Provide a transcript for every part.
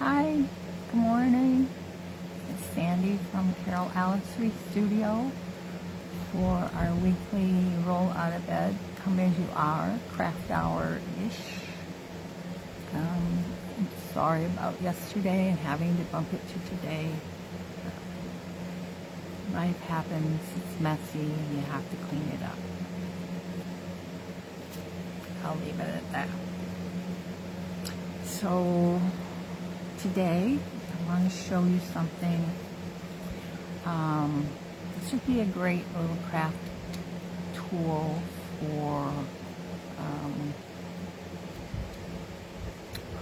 Hi, good morning. It's Sandy from Carol Alexry Studio for our weekly roll out of bed, come as you are, craft hour-ish. I'm sorry about yesterday and having to bump it to today. Life happens, it's messy, and you have to clean it up. I'll leave it at that. So today I want to show you something. This would be a great little craft tool for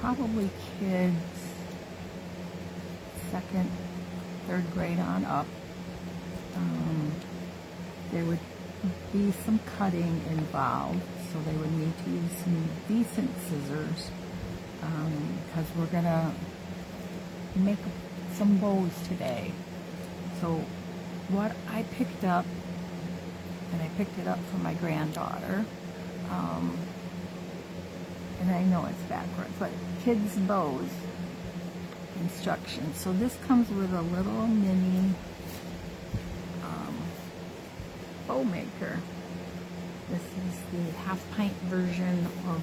probably kids 2nd, 3rd grade on up. There would be some cutting involved, so they would need to use some decent scissors because we're gonna make some bows today. So what I picked up, and I picked it up from my granddaughter, and I know it's backwards, but Kidz Bows instructions. So this comes with a little mini bow maker. This is the half-pint version of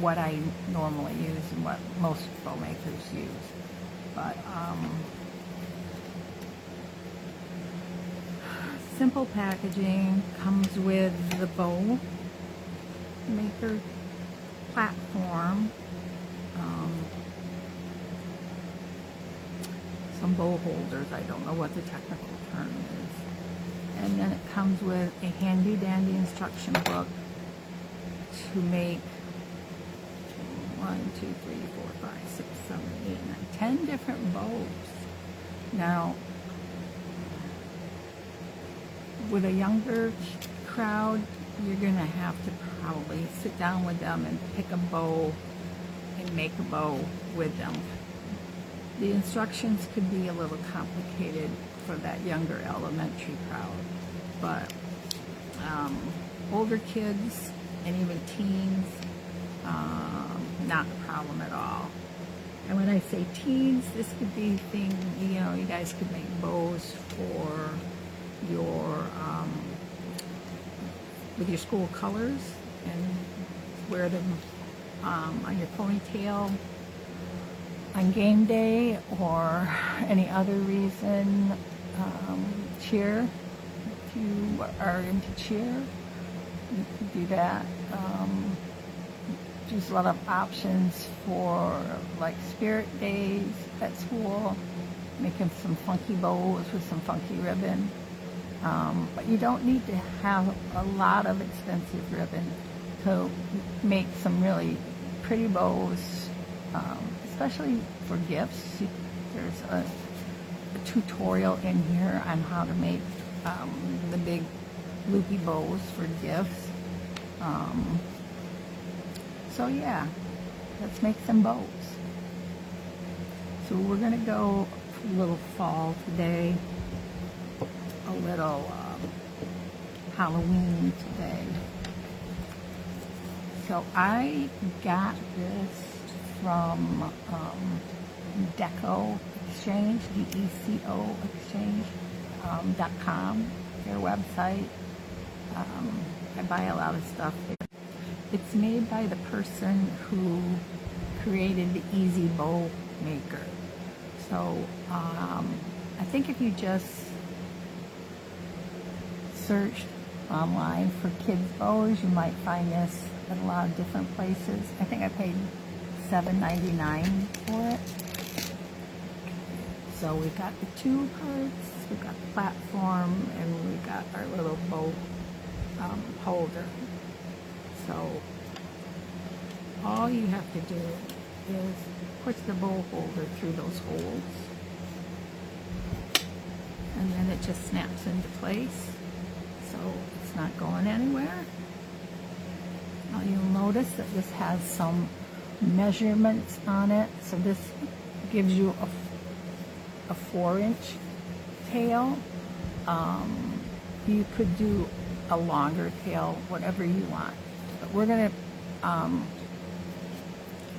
what I normally use and what most bow makers use. But simple packaging, comes with the bow maker platform, some bow holders, I don't know what the technical term is, and then it comes with a handy dandy instruction book to make 1, 2, 3, 4, 5, 6, 7, 8, 9, 10 different bows. Now, with a younger crowd, you're gonna have to probably sit down with them and pick a bow and make a bow with them. The instructions could be a little complicated for that younger elementary crowd, but older kids and even teens, not a problem at all. And when I say teens, this could be things, you guys could make bows for your with your school colors and wear them on your ponytail on game day or any other reason. Cheer, if you are into cheer, you could do that. There's a lot of options for like spirit days at school, making some funky bows with some funky ribbon. But you don't need to have a lot of expensive ribbon to make some really pretty bows, especially for gifts. There's a tutorial in here on how to make the big loopy bows for gifts. So yeah, let's make some bows. So we're gonna go a little fall today, a little Halloween today. So I got this from Deco Exchange, DECO Exchange.com, their website. I buy a lot of stuff there. It's made by the person who created the Easy Bow Maker. So I think if you just searched online for Kidz Bows, you might find this at a lot of different places. I think I paid $7.99 for it. So we've got the two parts, we've got the platform, and we've got our little bow holder. So all you have to do is push the bow holder through those holes, and then it just snaps into place, so it's not going anywhere. Now you'll notice that this has some measurements on it, so this gives you a 4-inch tail. You could do a longer tail, whatever you want, but we're gonna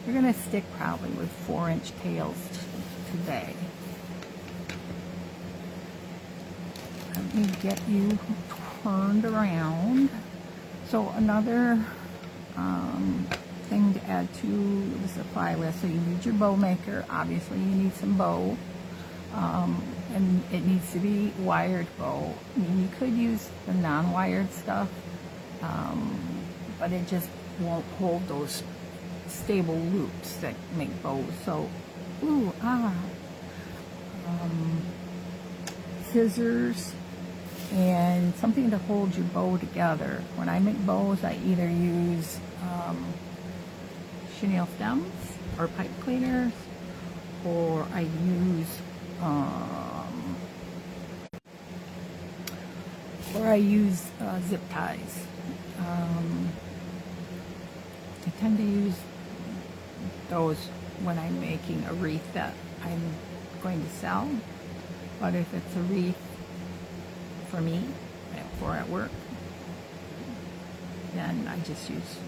You're going to stick probably with 4-inch tails today. Let me get you turned around. So another thing to add to the supply list. So you need your bow maker. Obviously, you need some bow. And it needs to be wired bow. I mean, you could use the non-wired stuff, but it just won't hold those stable loops that make bows. So, scissors and something to hold your bow together. When I make bows, I either use chenille stems or pipe cleaners, or I use zip ties. I tend to use those when I'm making a wreath that I'm going to sell. But if it's a wreath for me, for at work, then I just use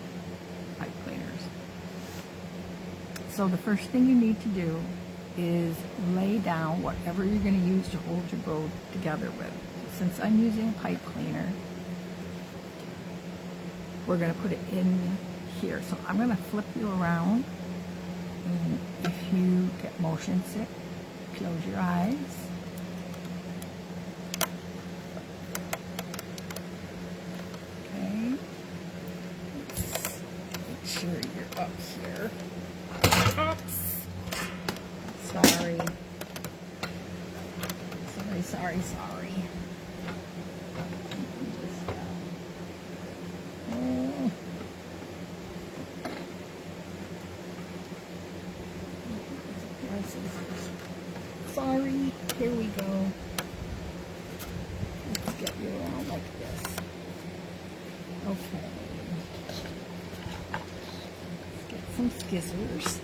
pipe cleaners. So the first thing you need to do is lay down whatever you're going to use to hold your bow together with. Since I'm using a pipe cleaner, we're going to put it in here. So I'm going to flip you around, and if you get motion sick, close your eyes. Okay. Make sure you're up here. Oops. Sorry. Sorry. Here we go. Let's get you around like this. Okay. Let's get some scissors.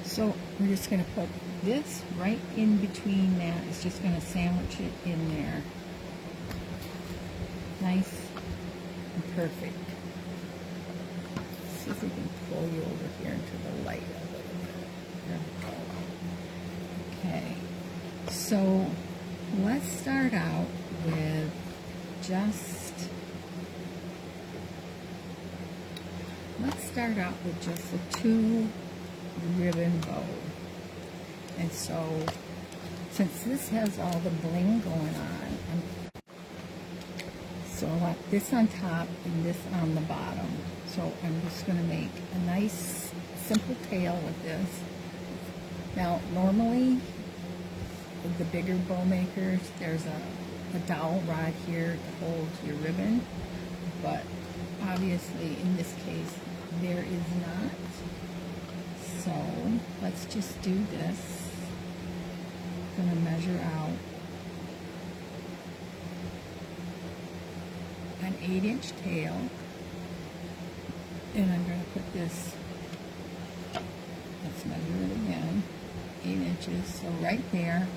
So we're just going to put this right in between that. It's just going to sandwich it in there. Nice and perfect. Let's see if we can pull you over here into the light a little bit. There we go. Okay. So let's start out with just a 2 ribbon bow. And so since this has all the bling going on, so I want this on top and this on the bottom. So I'm just going to make a nice simple tail with this. Now normally with the bigger bow makers, there's a dowel rod here to hold your ribbon, but obviously in this case there is not. So let's just do this. I'm going to measure out an 8-inch tail, and I'm going to put this, let's measure it again, 8 inches. So right there,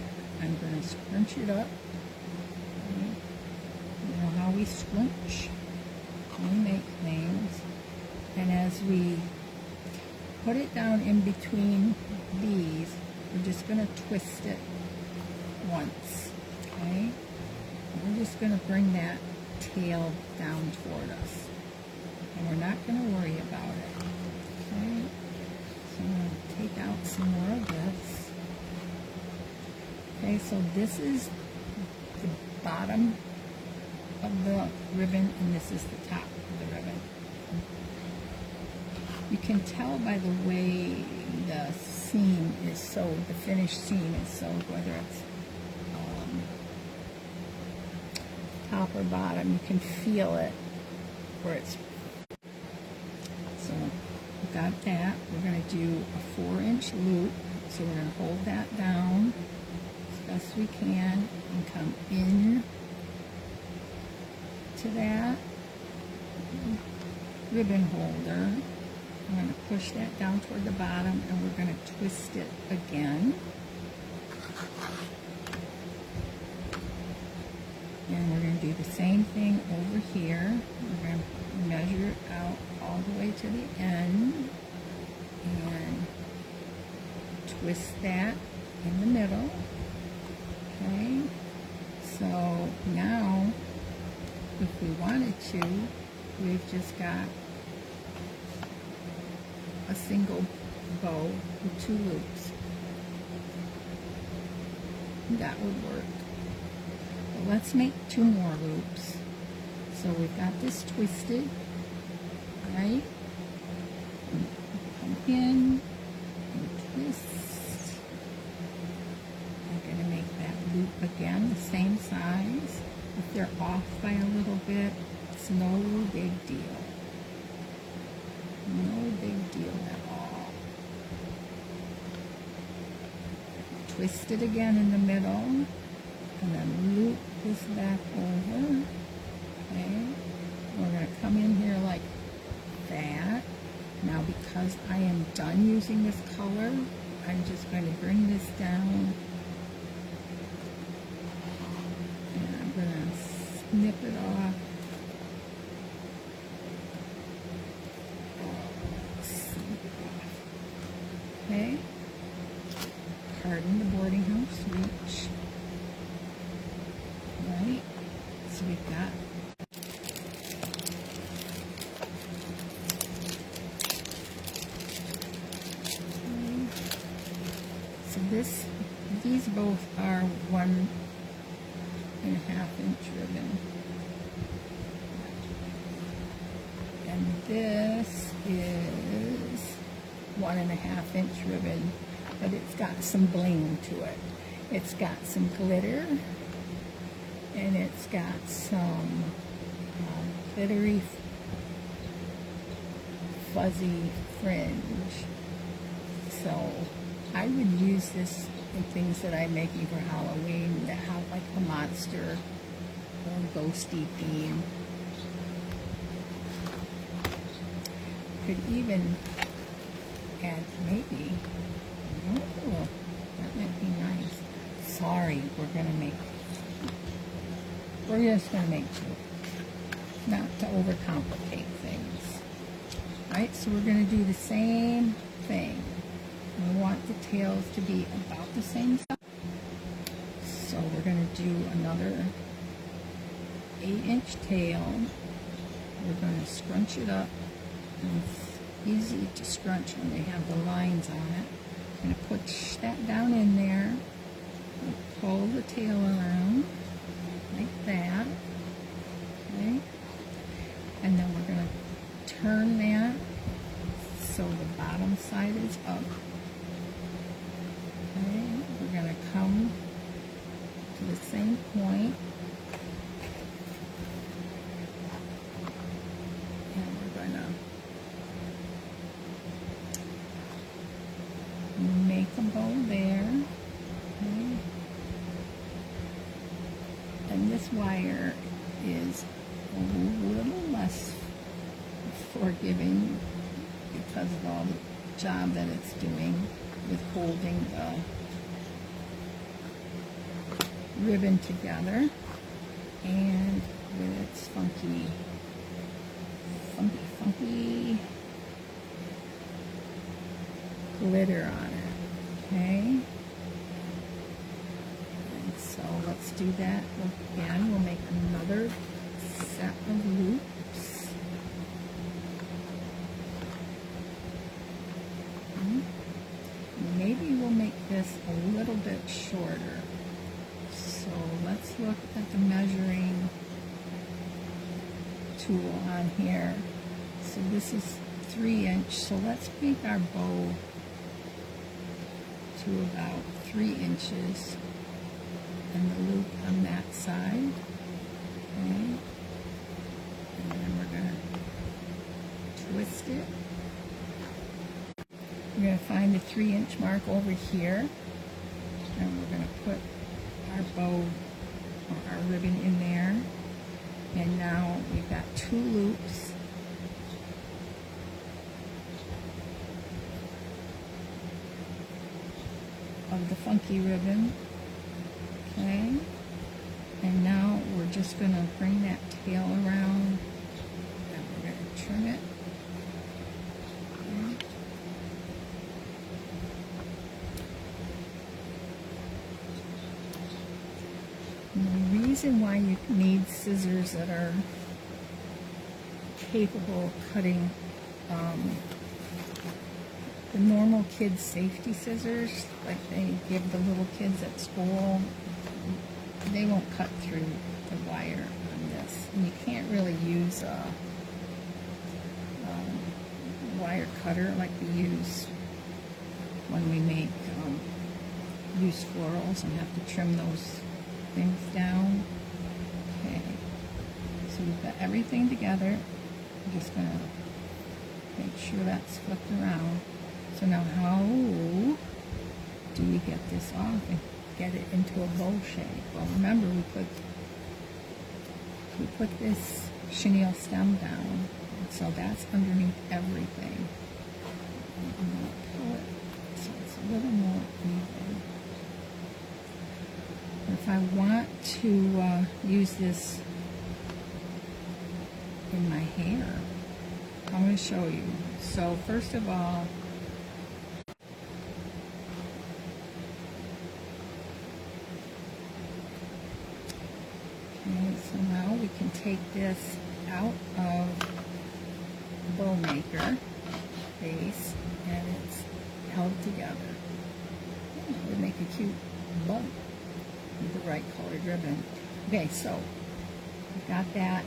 I'm going to scrunch it up. You know how we scrunch when we make things. And as we put it down in between these, we're just going to twist it once, okay? And we're just going to bring that tail down toward us. And we're not going to worry about it, okay? So I'm going to take out some more of this. Okay, so this is the bottom of the ribbon, and this is the top of the ribbon. You can tell by the way the seam is sewed, the finished seam is sewed, whether it's top or bottom. You can feel it where it's. So we've got that. We're going to do a 4-inch loop. So we're going to hold that down as best we can and come in to that ribbon holder. I'm going to push that down toward the bottom, and we're going to twist it again. And we're going to do the same thing over here. We're going to measure it out way to the end and twist that in the middle. Okay, so now if we wanted to, we've just got a single bow with 2 loops. That would work. But let's make 2 more loops. So we've got this twisted, right? And come in and twist. I'm going to make that loop again the same size. If they're off by a little bit, it's no big deal. No big deal at all. Twist it again in the middle, and then loop this back over. Okay, we're going to come in here like that. Now because I am done using this color, I'm just going to bring this down, and I'm going to snip it off. Okay, pardon the boarding house reach. Right, so we've got these both are 1.5 inch ribbon, and this is 1.5 inch ribbon, but it's got some bling to it. It's got some glitter, and it's got some glittery fuzzy fringe. So I would use this in things that I'm making for Halloween that have like a monster or ghosty theme. Could even add maybe, oh, that might be nice. Sorry, we're just gonna make 2, not to overcomplicate things. Right, so we're gonna do the same thing. We want the tails to be about the same size. So we're going to do another 8-inch tail. We're going to scrunch it up. And it's easy to scrunch when they have the lines on it. I'm going to push that down in there. And pull the tail around like that. Okay. And then we're going to turn that so the bottom side is up. Okay, we're going to come to the same point, and we're going to make a bow there. Okay. And this wire is a little less forgiving because of all the job that it's doing with holding the ribbon together and with its funky glitter on it. Okay, and so let's do that again. We'll make another set of loops. Maybe we'll make this a little bit shorter. So let's look at the measuring tool on here. So this is 3-inch. So let's make our bow to about 3 inches and the loop on that side. Okay. And then we're going to twist it. We're going to find the 3-inch mark over here, and we're going to put our bow or our ribbon in there. And now we've got 2 loops. Of the funky ribbon. Okay. And now we're just going to bring that tail around, and we're going to trim it reason why you need scissors that are capable of cutting the normal kids safety scissors, like they give the little kids at school, they won't cut through the wire on this. And you can't really use a wire cutter like we use when we make used florals and have to trim those things down. Okay, so we've got everything together. I'm just going to make sure that's flipped around. So now how do we get this off and get it into a bow shape? Well, remember we put this chenille stem down, and so that's underneath everything. And I'm going to pull it so it's a little more even. If I want to use this in my hair, I'm going to show you. So first of all, okay, so now we can take this out of the bow maker base, and it's held together. It would make a cute bow with the right colored ribbon. Okay, so I've got that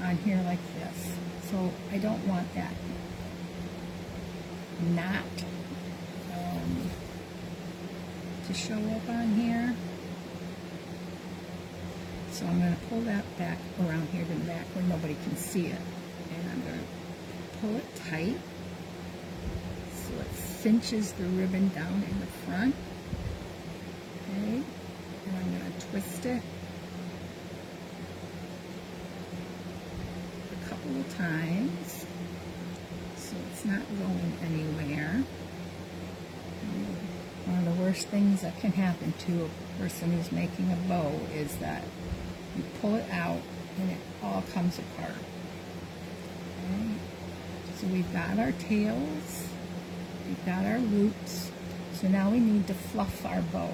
on here like this. So I don't want that knot to show up on here. So I'm going to pull that back around here to the back where nobody can see it. And I'm going to pull it tight so it cinches the ribbon down in the front. Okay, and I'm going to twist it a couple of times so it's not going anywhere. One of the worst things that can happen to a person who's making a bow is that you pull it out and it all comes apart. Okay. So we've got our tails, we've got our loops, so now we need to fluff our bow.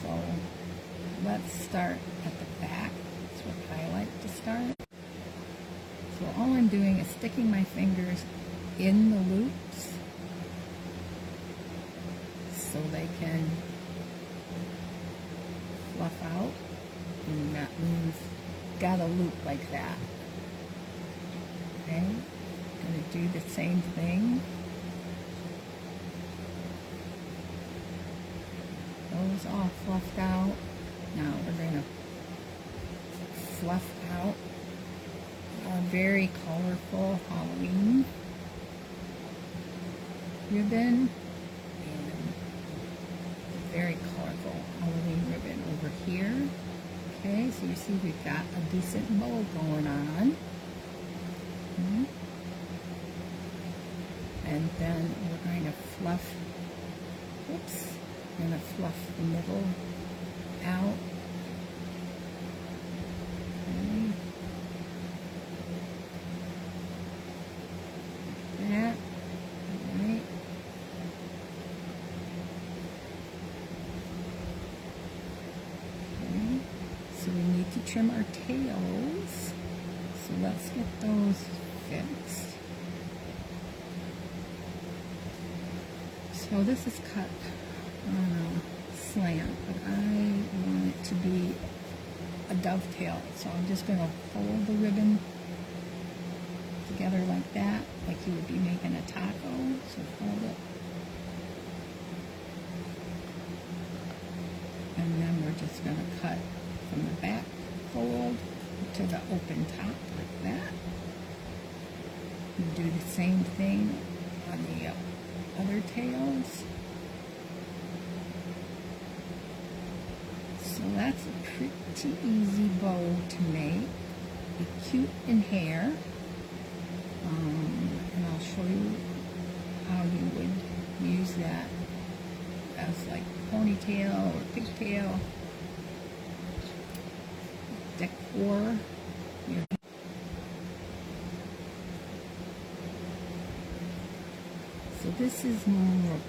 So let's start at the back. That's what I like to start. So all I'm doing is sticking my fingers in the loops so they can fluff out, and that means got a loop like that. Okay, gonna do the same thing. Those all fluffed out. Now we're gonna fluff out our very colorful Halloween ribbon. Very colorful Halloween ribbon over here. Okay, so you see we've got a decent bow going on. And then we're going to fluff, oops, we're going to fluff the middle out. Okay. That, all right. So we need to trim our tails. So let's get those fixed. So this is cut on a slant, but I want it to be a dovetail. So I'm just going to fold the ribbon together like that, like you would be making a taco. So fold it. And then we're just going to cut from the back fold to the open top like that. You do the same thing on the other tails. So that's a pretty easy bow to make. Be cute in hair. And I'll show you how you would use that as like ponytail or pigtail decor. So this is more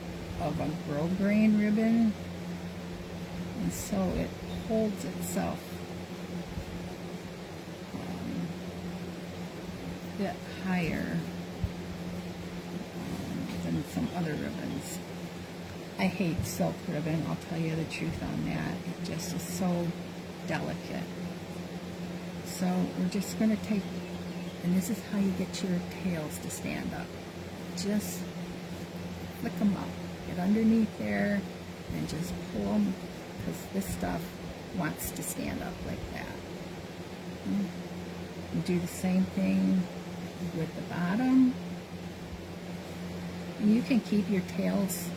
of a grosgrain ribbon, and so it holds itself bit higher than some other ribbons. I hate silk ribbon, I'll tell you the truth on that. It just is so delicate. So we're just going to take, and this is how you get your tails to stand up. Just flick them up. Get underneath there and just pull them, because this stuff wants to stand up like that. And do the same thing with the bottom. And you can keep your tails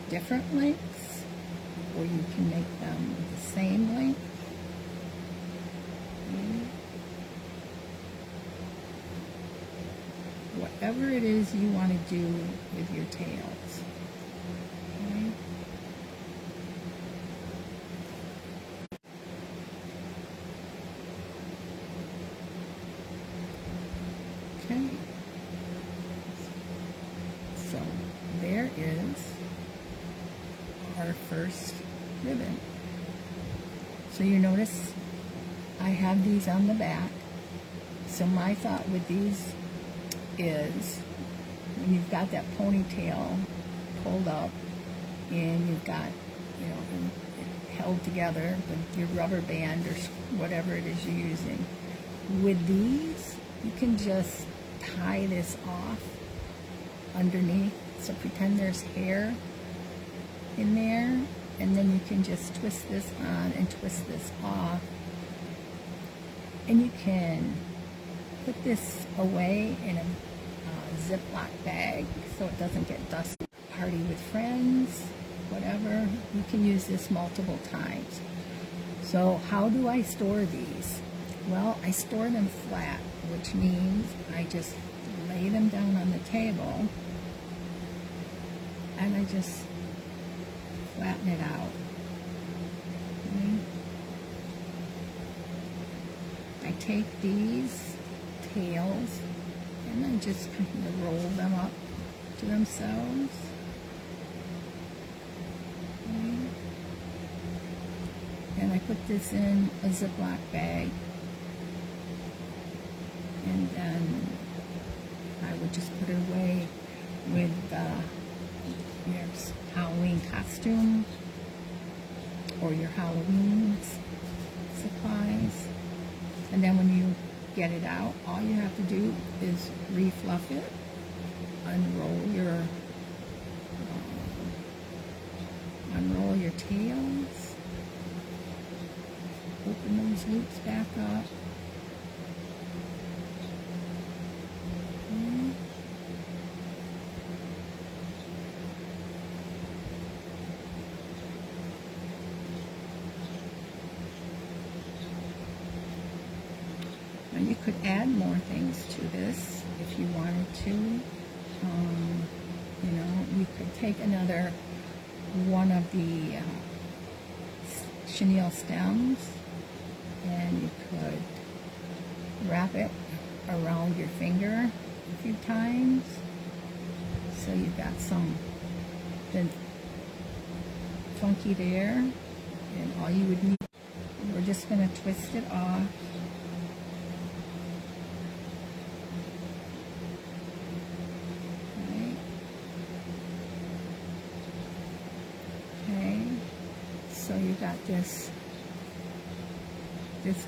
different lengths, or you can make them the same length. Whatever it is you want to do with your tails. Okay. Okay. So there is our first ribbon. So you notice I have these on the back. So my thought with these is, when you've got that ponytail pulled up and you've got, you know, it held together with your rubber band or whatever it is you're using, with these you can just tie this off underneath. So pretend there's hair in there, and then you can just twist this on and twist this off, and you can put this away in a Ziploc bag so it doesn't get dusty. Party with friends, whatever. You can use this multiple times. So how do I store these? Well, I store them flat, which means I just lay them down on the table and I just flatten it out. Okay. I take these tails and then just kind of roll them up to themselves. Okay. And I put this in a Ziploc bag, and then I would just put it away with your Halloween costume or your Halloween supplies. And then when you get it out, all you have to do is refluff it, unroll your tails, open those loops back up. Okay. Now you could add more things to this if you wanted to. You know, you could take another one of the chenille stems and you could wrap it around your finger a few times. So you've got something funky there, and all you would need, we're just going to twist it off. So you got this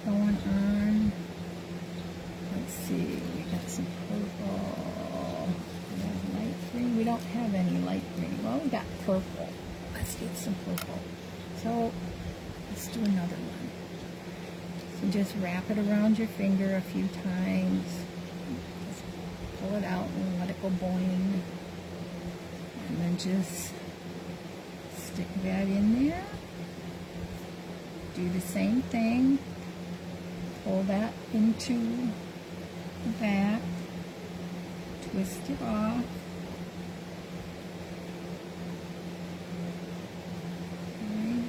going on. Let's see, we got some purple. We have light green. We don't have any light green. Well, we got purple. Let's get some purple. So let's do another one. So just wrap it around your finger a few times. Just pull it out and let it go boing. And then just stick that in there. Do the same thing. Pull that into the back. Twist it off. Okay.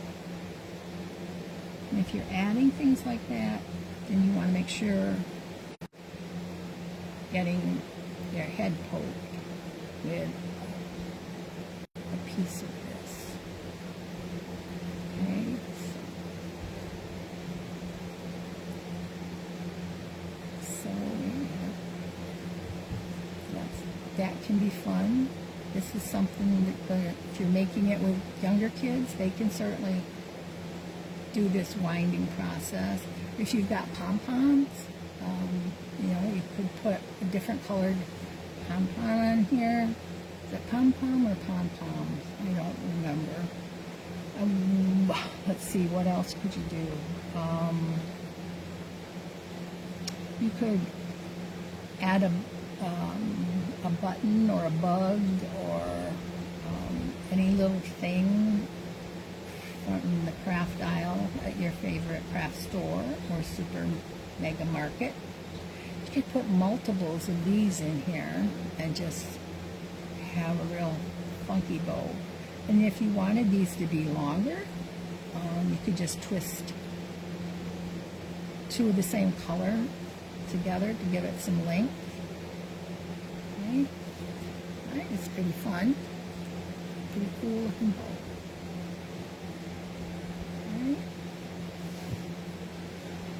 And if you're adding things like that, then you want to make sure getting your head poked with a piece of this. Okay. that can be fun. This is something that if you're making it with younger kids, they can certainly do this winding process. If you've got pom-poms, you know, you could put a different colored pom-pom on here. Is it pom-pom or pom-poms? I don't remember. Let's see, what else could you do? You could add a button or a bug or any little thing from the craft aisle at your favorite craft store or super mega market. You could put multiples of these in here and just have a real funky bow. And if you wanted these to be longer, you could just twist two of the same color together to give it some length. Okay. All right, it's pretty fun. Pretty cool looking bow. All right.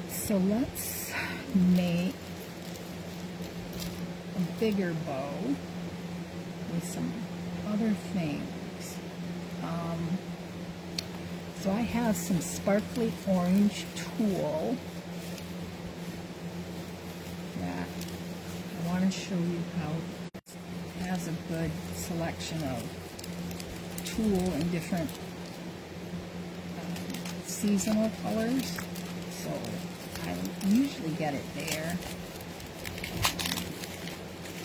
So let's make a bigger bow with some other things. So I have some sparkly orange tulle that I want to show you how it has a good selection of tulle in different seasonal colors. So I usually get it there,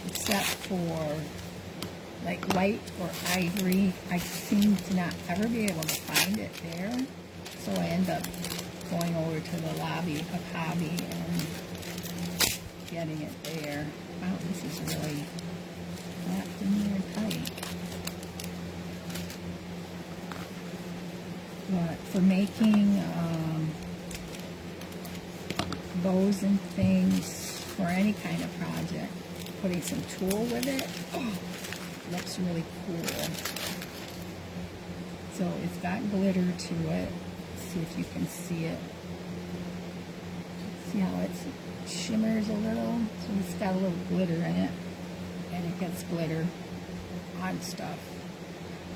except for like white or ivory. I seem to not ever be able to find it there, so I end up going over to the lobby of Hobby and getting it there. Wow, this is really wrapped in there tight. But for making bows and things for any kind of project, putting some tulle with it, looks really cool. So it's got glitter to it. Let's see if you can see it. See how it shimmers a little? So it's got a little glitter in it, and it gets glitter on stuff.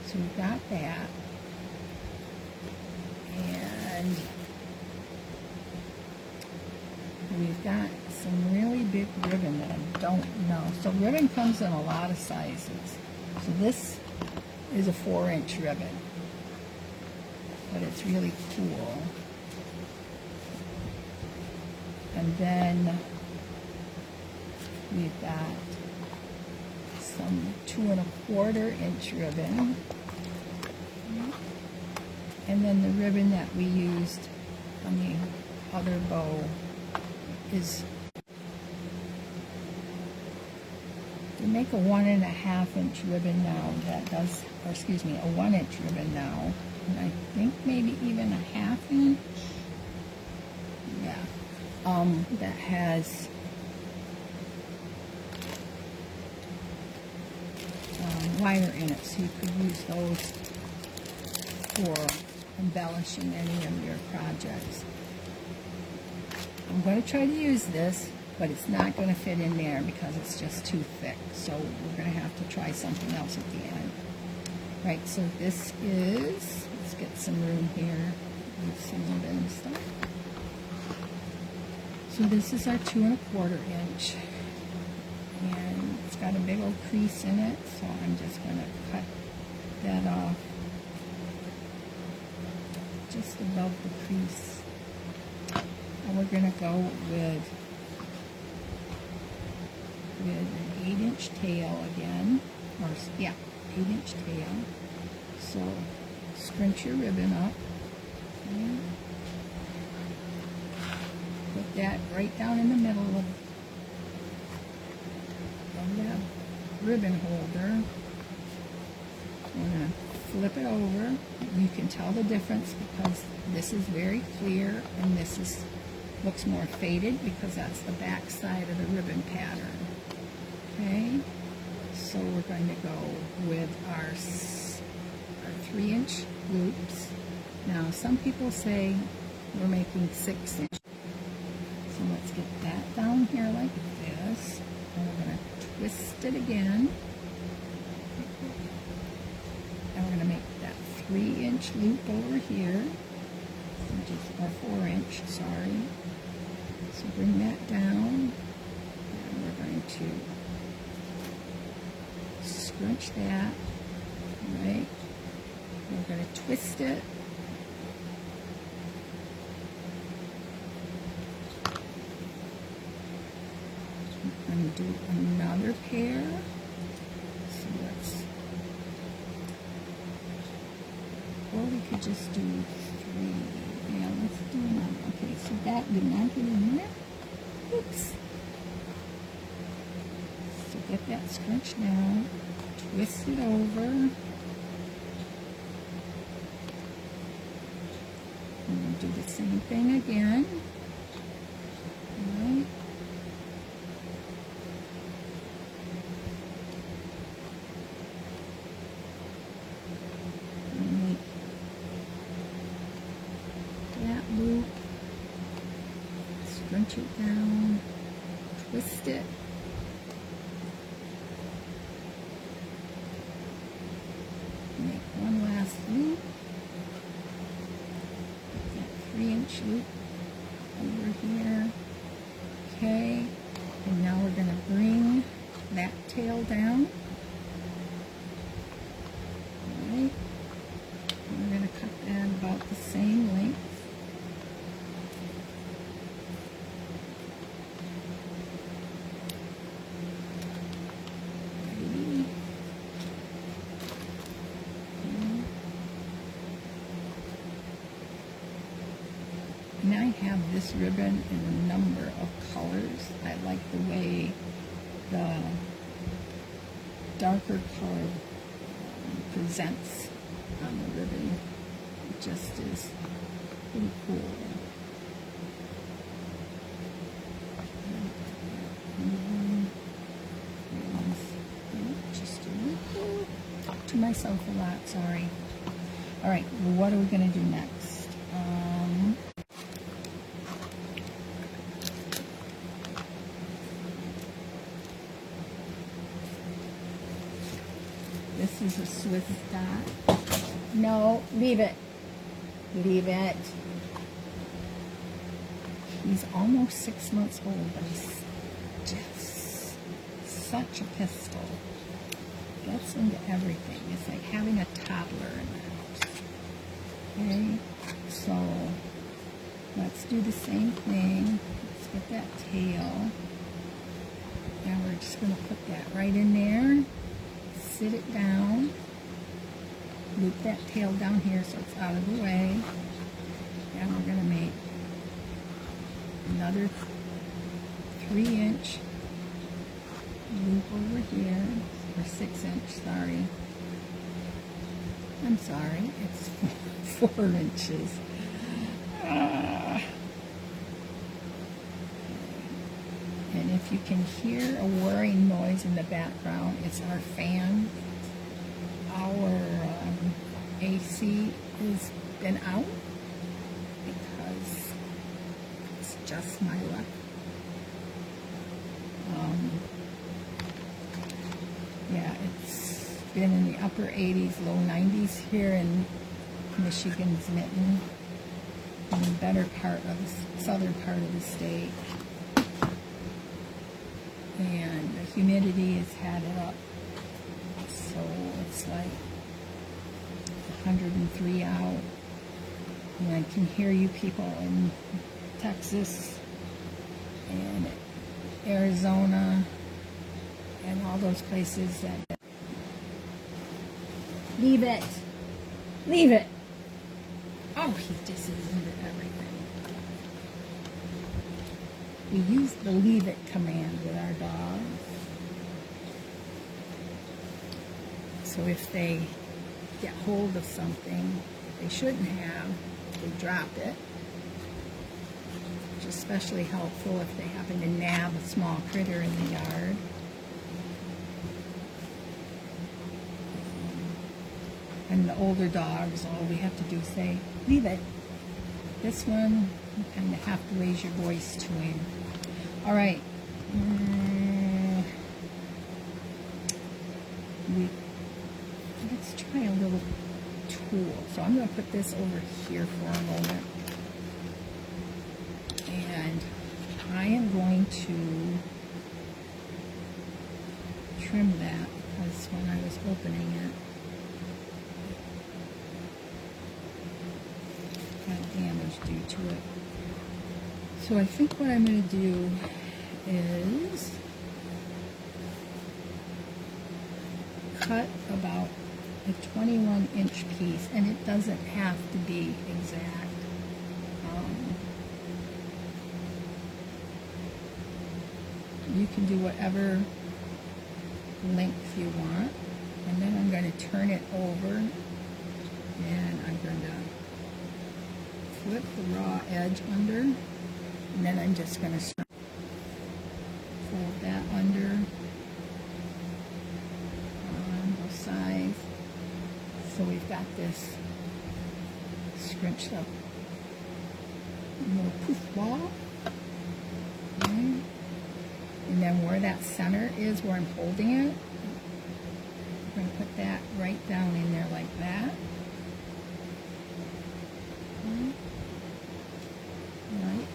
So we've got that. And we've got some really big ribbon that I don't know. So ribbon comes in a lot of sizes. So this is a 4-inch ribbon, but it's really cool. And then we've got some 2¼ inch ribbon. And then the ribbon that we used on the other bow is, we make a 1½ inch ribbon now that does, or excuse me, a 1-inch ribbon now, and I think maybe even a 1/2 inch. Yeah, that has wire in it, so you could use those for embellishing any of your projects. I'm going to try to use this, but it's not going to fit in there because it's just too thick. So we're going to have to try something else at the end. Right, so this is, let's get some room here with some ribbon and stuff. So this is our 2¼ inch. And it's got a big old crease in it, so I'm just going to cut that off just above the crease. And we're going to go with an 8-inch tail again, or yeah, 8-inch tail. So scrunch your ribbon up and put that right down in the middle of that ribbon holder. I'm going to flip it over. You can tell the difference because this is very clear and this is looks more faded because that's the back side of the ribbon pattern. Okay, so we're going to go with our 3-inch loops. Now some people say we're making 6-inch. So let's get that down here like this. And we're going to twist it again. And we're going to make that 3-inch loop over here, or 4-inch, sorry. So bring that down, and we're going to scrunch that, right? We're going to twist it. I'm going to do another pair. So let's, or we could just do 3. Yeah, let's do another. Okay, so that did not get in there. Oops. So get that scrunch down, twist it over. And we'll do the same thing again. All right. Loop, scrunch it down, twist it, make one last loop, that 3-inch loop over here, okay, and now we're going to bring that tail down, alright, and we're going to cut that about the same length. And I have this ribbon in a number of colors. I like the way the darker color presents on the ribbon. It just is pretty cool. Just a little. Talk to myself a lot, sorry. All right, what are we going to do next? This is a Swiss dot. No, leave it. Leave it. He's almost 6 months old, but he's just such a pistol. Gets into everything. It's like having a toddler in the house. Okay, so let's do the same thing. Let's get that tail. And we're just going to put that right in there. Sit it down, loop that tail down here so it's out of the way, and we're going to make another 3-inch loop over here, or 6-inch, sorry. I'm sorry, it's 4 inches. And if you can hear a whirring noise in the background, it's our fan. Our AC has been out because it's just my luck. Yeah, it's been in the upper 80s, low 90s here in Michigan's Mitten, in the better part of the southern part of the state. And the humidity has had it up, so it's like 103 out. And I can hear you people in Texas and Arizona and all those places that... Leave it! Leave it! Oh, he just is into everything. We use the leave it command with our dogs. So if they get hold of something they shouldn't have, they drop it. Which is especially helpful if they happen to nab a small critter in the yard. And the older dogs, all we have to do is say, leave it. This one, you kind of have to raise your voice to him. All right. let's try a little tool. So I'm going to put this over here for a moment. And I am going to trim that because when I was opening it, got damage due to it. So I think what I'm going to do is cut about a 21-inch piece, and it doesn't have to be exact. You can do whatever length you want, and then I'm going to turn it over, and I'm going to flip the raw edge under, and then I'm just going to fold that under on both sides. So we've got this scrunched up little poof ball. Okay. And then where that center is, where I'm holding it, I'm going to put that right down in there like that. Okay. Right.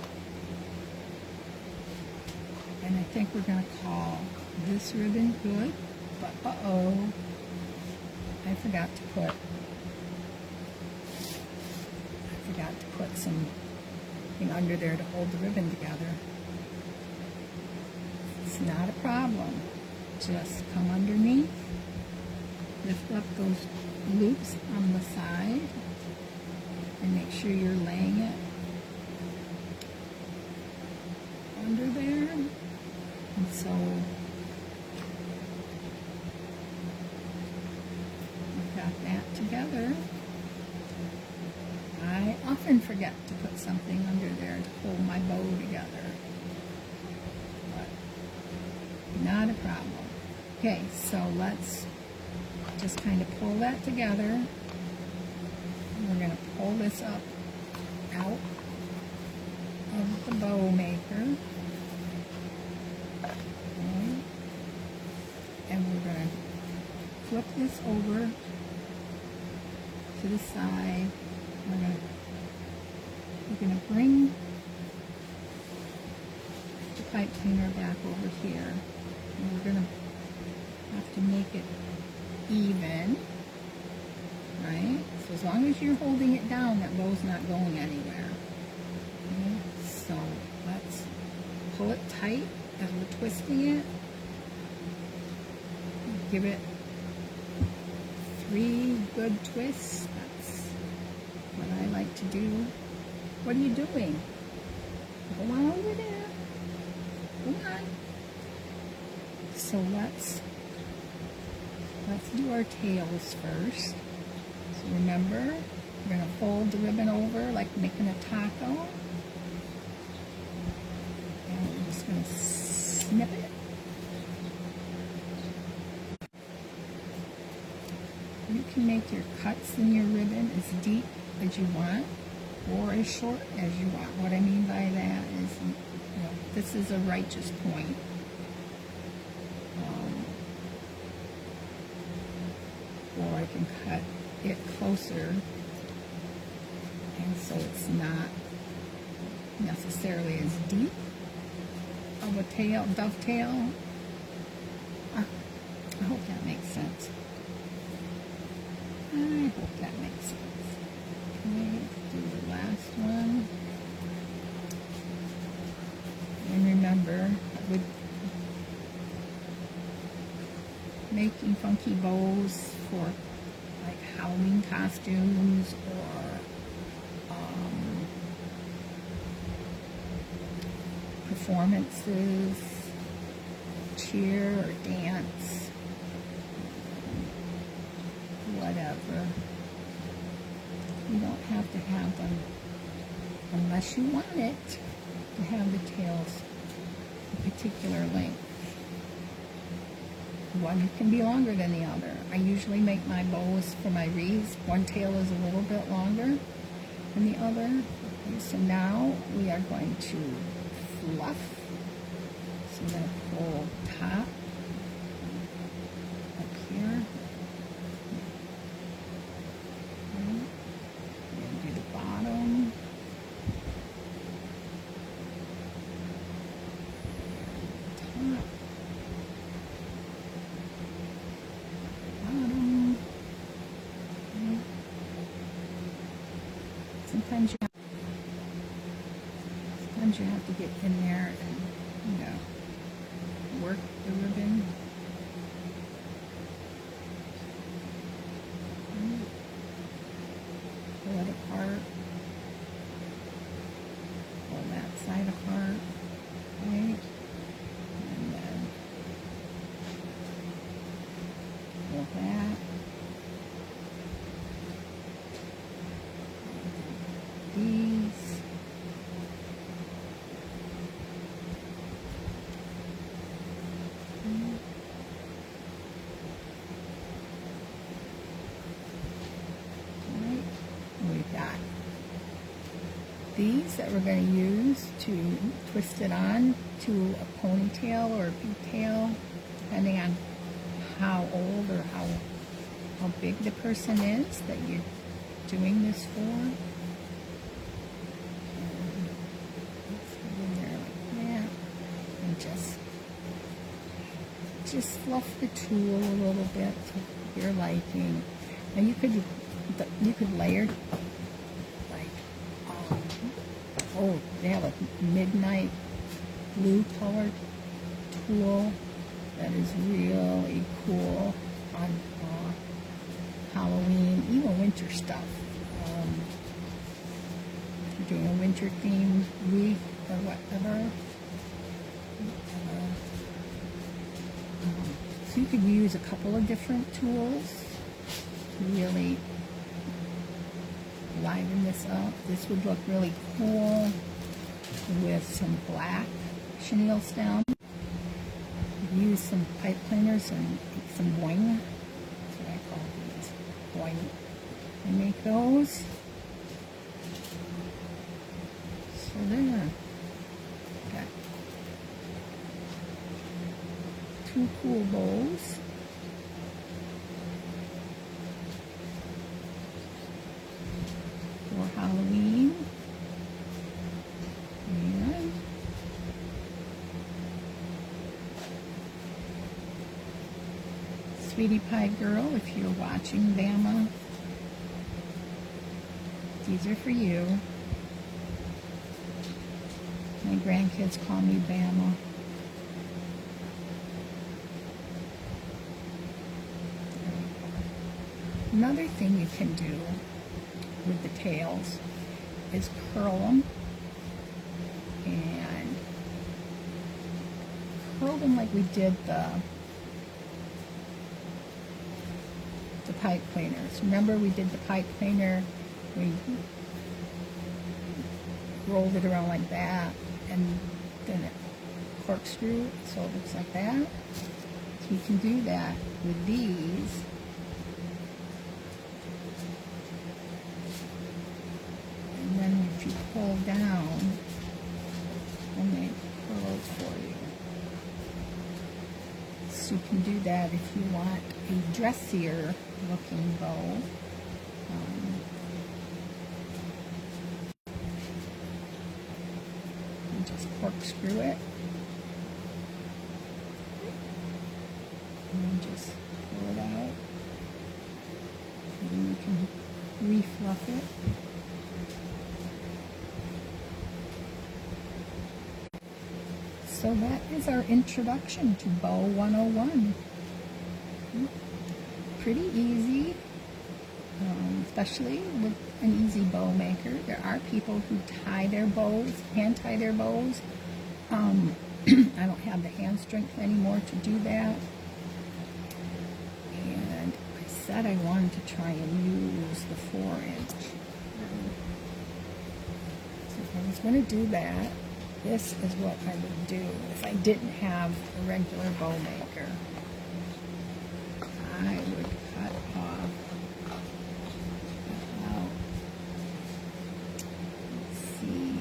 And I think we're going to call this ribbon good, but uh-oh, I forgot to put something under there to hold the ribbon together. It's not a problem. Just come underneath, lift up those loops on the side, and make sure you're laying it under there. And so we've got that together. I often forget to put something under there to hold my bow together. Not a problem. Okay, so let's just kind of pull that together. We're going to pull this up out of the bow maker. Okay. And we're going to flip this over to the side. We're going to bring the pipe cleaner back over here. And we're going to have to make it even, right? So as long as you're holding it down, that bow's not going anywhere. Okay? So let's pull it tight as we're twisting it. Give it 3 good twists. That's what I like to do. What are you doing? Go on over there. Come on. So let's do our tails first. So remember, we're going to fold the ribbon over like making a taco. And we're just going to snip it. You can make your cuts in your ribbon as deep as you want or as short as you want. What I mean by that is, you know, this is a righteous point. Or I can cut it closer, and so it's not necessarily as deep of a tail, dovetail. I hope that makes sense. I hope that makes sense. Okay, let's do the last one. And remember, with making funky bows for like Halloween costumes or performances, cheer or dance, whatever. You don't have to have them unless you want it to have the tails a particular length. One can be longer than the other. I usually make my bows for my wreaths. One tail is a little bit longer than the other. Okay, so now we are going to fluff. So I'm going to pull top up here. sometimes you have to get in there and, you know, work the ribbon. Pull it apart. Pull that side apart. Right? And then pull that. These. We've got these that we're going to use to twist it on to a ponytail or a pigtail, depending on how old or how big the person is that you're doing this for. And let's put in there like that, and just fluff the tool a little bit to your liking. Now you could layer, like, oh, they have a midnight blue colored tool that is really cool on Halloween, even winter stuff. If you're doing a winter themed week or whatever. So you could use a couple of different tools to really liven this up. This would look really cool with some black chenille stem. Use some pipe cleaners and some boing. That's what I call these. Boing. And make those. So there. Got two cool bows. For Halloween. And Sweetie Pie Girl, if you're watching, Bama, these are for you. My grandkids call me Bama. Another thing you can do with the tails is curl them, and curl them like we did the pipe cleaners. Remember we did the pipe cleaner, we rolled it around like that and then it corkscrew so it looks like that. So you can do that with these. And then if you pull down, and they curls for you. So you can do that if you want a dressier looking bow. And just corkscrew it. And then just pull it out. And then you can refluff it. So that is our introduction to Bow 101. Pretty easy, especially with an easy bow maker. There are people who tie their bows, hand tie their bows. I don't have the hand strength anymore to do that. And I said I wanted to try and use the 4-inch. So if I was going to do that, this is what I would do if I didn't have a regular bow maker. I would cut off about, let's see,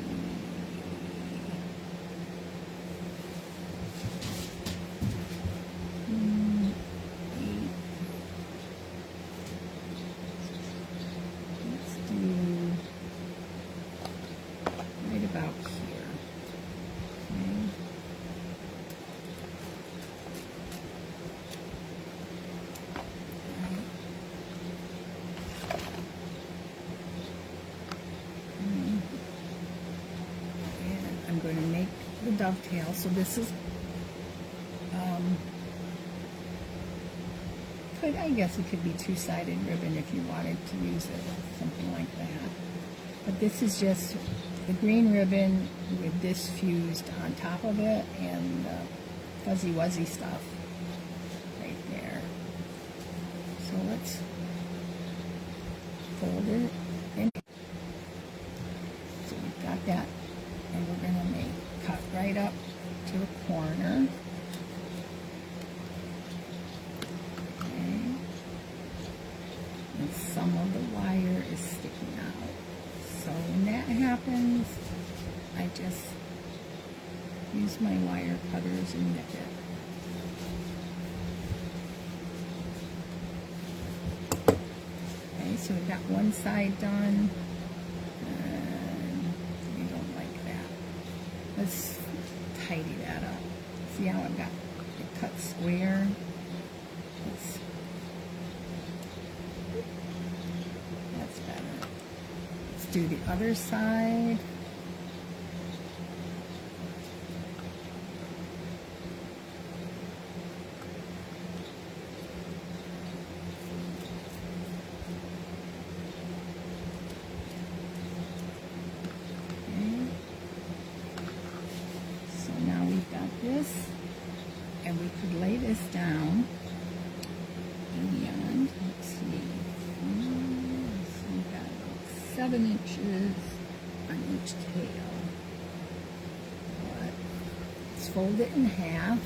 let's do right about here. Okay. dovetail. So this is, I guess it could be two-sided ribbon if you wanted to use it, something like that. But this is just the green ribbon with this fused on top of it and fuzzy wuzzy stuff right there. So let's fold it in. So we've got that, and we're going to cut right up to the corner. Okay. And some of the wire is sticking out. So when that happens, I just use my wire cutters and nip it. Okay, so we've got one side done, and we don't like that. Let's tidy that up. See how I've got it cut square? That's better. Let's do the other side. This, and we could lay this down, and let's see, so we've got about 7 inches on each tail. But let's fold it in half.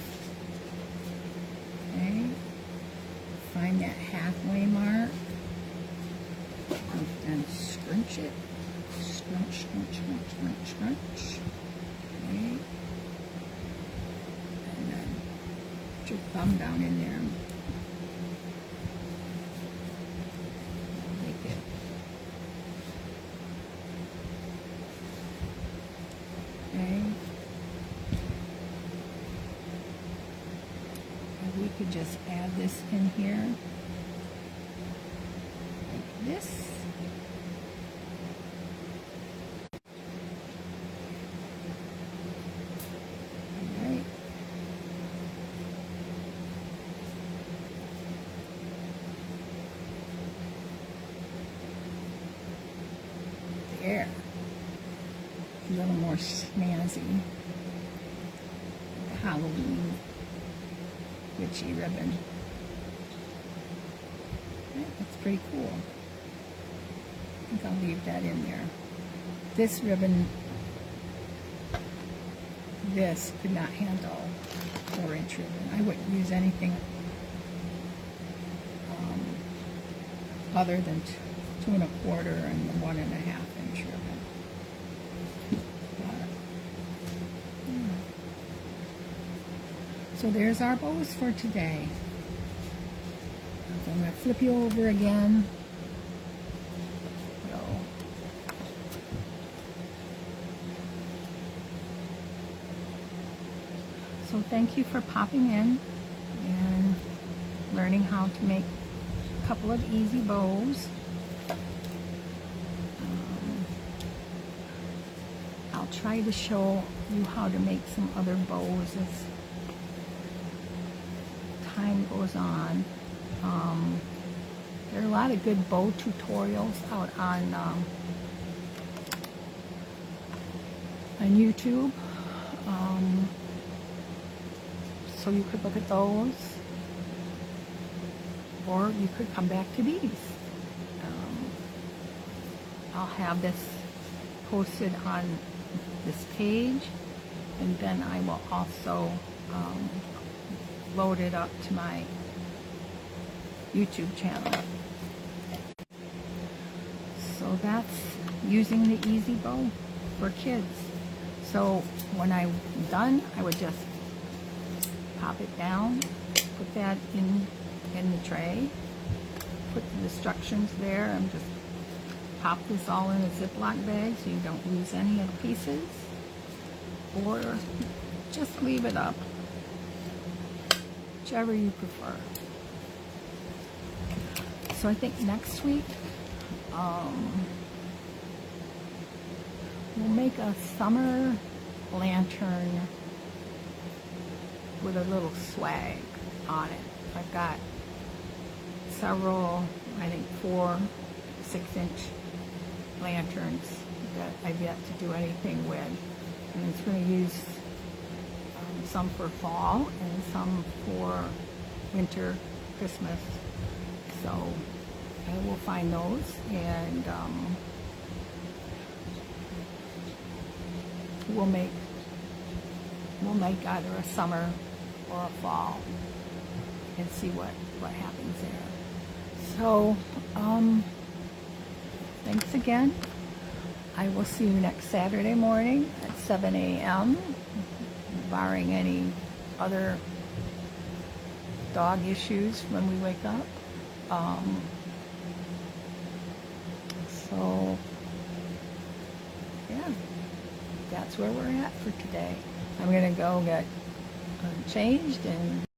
Okay, find that halfway mark, and then scrunch it, scrunch, scrunch, scrunch, scrunch, scrunch. Okay. Put your thumb down in there. Like it. Okay. And we could just add this in here. Like this. There. A little more snazzy. The Halloween witchy ribbon. Okay, that's pretty cool. I think I'll leave that in there. This ribbon, this could not handle 4-inch ribbon. I wouldn't use anything other than 2 1/4 and the 1.5-inch ribbon. So there's our bows for today. So I'm going to flip you over again. So thank you for popping in and learning how to make a couple of easy bows. I'll try to show you how to make some other bows as time goes on. There are a lot of good bow tutorials out on YouTube. So you could look at those, or you could come back to these. I'll have this posted on this page, and then I will also load it up to my YouTube channel. So that's using the Easy Bow for kids. So when I'm done, I would just pop it down, put that in the tray, put the instructions there, and just pop this all in a Ziploc bag so you don't lose any of the pieces, or just leave it up, whichever you prefer. So I think next week we'll make a summer lantern with a little swag on it. I've got several, I think 4 6-inch lanterns that I've yet to do anything with. And it's going to use some for fall and some for winter, Christmas. So I will find those, and we'll make either a summer or a fall and see what happens there. So thanks again. I will see you next Saturday morning at 7 a.m. barring any other dog issues when we wake up. So yeah, that's where we're at for today. I'm gonna go get changed and